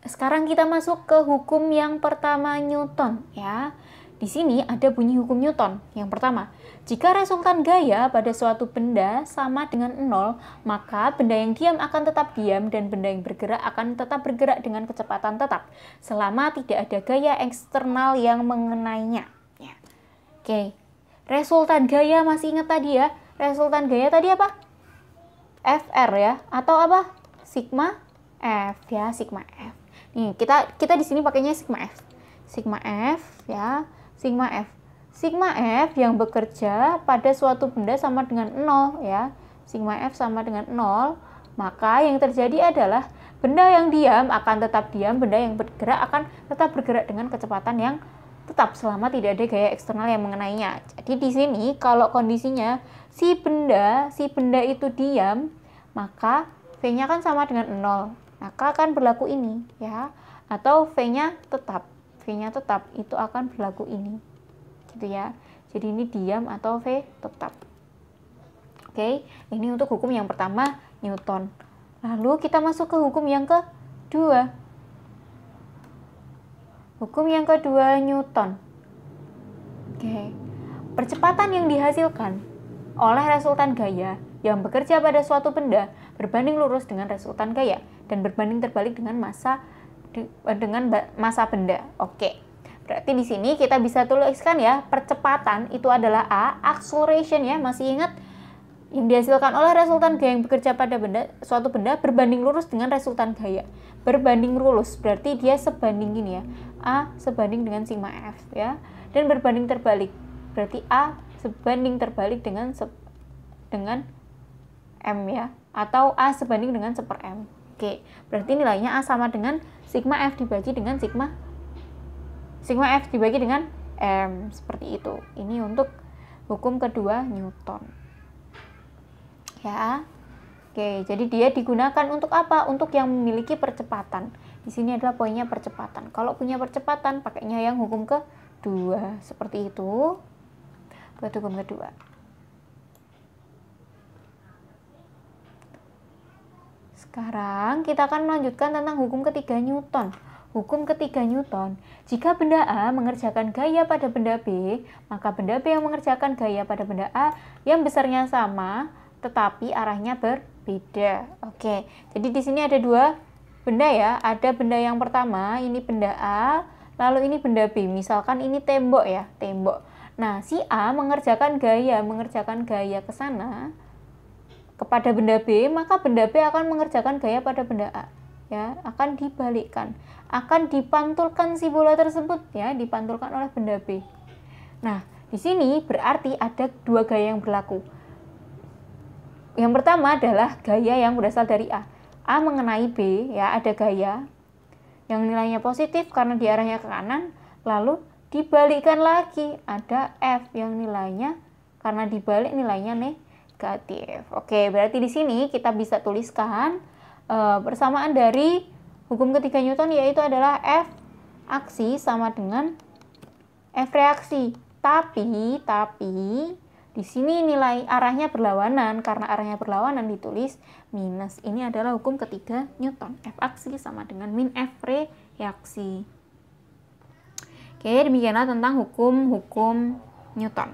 sekarang kita masuk ke hukum yang pertama Newton ya. Di sini ada bunyi hukum Newton. Yang pertama, jika resultan gaya pada suatu benda sama dengan 0, maka benda yang diam akan tetap diam dan benda yang bergerak akan tetap bergerak dengan kecepatan tetap, selama tidak ada gaya eksternal yang mengenainya. Ya. Oke, resultan gaya masih ingat tadi ya? Resultan gaya tadi apa? Fr ya, atau apa? Sigma F ya, sigma F. Nih, kita di sini pakainya sigma F. Sigma F ya. Sigma F. Sigma F yang bekerja pada suatu benda sama dengan 0 ya. Sigma F sama dengan 0, maka yang terjadi adalah benda yang diam akan tetap diam, benda yang bergerak akan tetap bergerak dengan kecepatan yang tetap selama tidak ada gaya eksternal yang mengenainya. Jadi di sini kalau kondisinya si benda itu diam, maka V-nya kan sama dengan 0. Maka akan berlaku ini ya. Atau V-nya tetap. V-nya tetap, itu akan berlaku ini. Gitu ya. Jadi ini diam atau V tetap. Oke, ini untuk hukum yang pertama Newton. Lalu kita masuk ke hukum yang kedua. Hukum yang kedua Newton. Oke. Percepatan yang dihasilkan oleh resultan gaya yang bekerja pada suatu benda berbanding lurus dengan resultan gaya dan berbanding terbalik dengan massa benda. Oke. Berarti di sini kita bisa tuliskan ya, percepatan itu adalah A, acceleration ya, masih ingat yang dihasilkan oleh resultan gaya yang bekerja pada suatu benda berbanding lurus dengan resultan gaya. Berbanding lurus berarti dia sebanding gini ya. A sebanding dengan sigma F ya. Dan berbanding terbalik berarti A sebanding terbalik dengan M ya, atau A sebanding dengan 1/M. Oke, berarti nilainya A sama dengan sigma F dibagi dengan sigma F dibagi dengan M, seperti itu. Ini untuk hukum kedua Newton. Ya. Oke, jadi dia digunakan untuk apa? Untuk yang memiliki percepatan. Di sini adalah poinnya percepatan. Kalau punya percepatan, pakainya yang hukum kedua. Seperti itu. Buat hukum kedua. Sekarang kita akan melanjutkan tentang hukum ketiga Newton. Hukum ketiga Newton, jika benda A mengerjakan gaya pada benda B, maka benda B yang mengerjakan gaya pada benda A yang besarnya sama, tetapi arahnya berbeda. Oke, jadi di sini ada dua benda ya. Ada benda yang pertama, ini benda A, lalu ini benda B. Misalkan ini tembok ya, tembok. Nah, si A mengerjakan gaya ke sana, kepada benda B, maka benda B akan mengerjakan gaya pada benda A. Ya, akan dibalikkan. Akan dipantulkan si bola tersebut ya, dipantulkan oleh benda B. Nah, di sini berarti ada dua gaya yang berlaku. Yang pertama adalah gaya yang berasal dari A. A mengenai B, ya, ada gaya yang nilainya positif karena diarahnya ke kanan, lalu dibalikkan lagi, ada F yang nilainya karena dibalik nilainya negatif. Oke, berarti di sini kita bisa tuliskan persamaan dari hukum ketiga Newton yaitu adalah F aksi sama dengan F reaksi. Tapi di sini nilai arahnya berlawanan, karena arahnya berlawanan ditulis minus. Ini adalah hukum ketiga Newton. F aksi sama dengan min F reaksi. Oke, demikianlah tentang hukum Newton.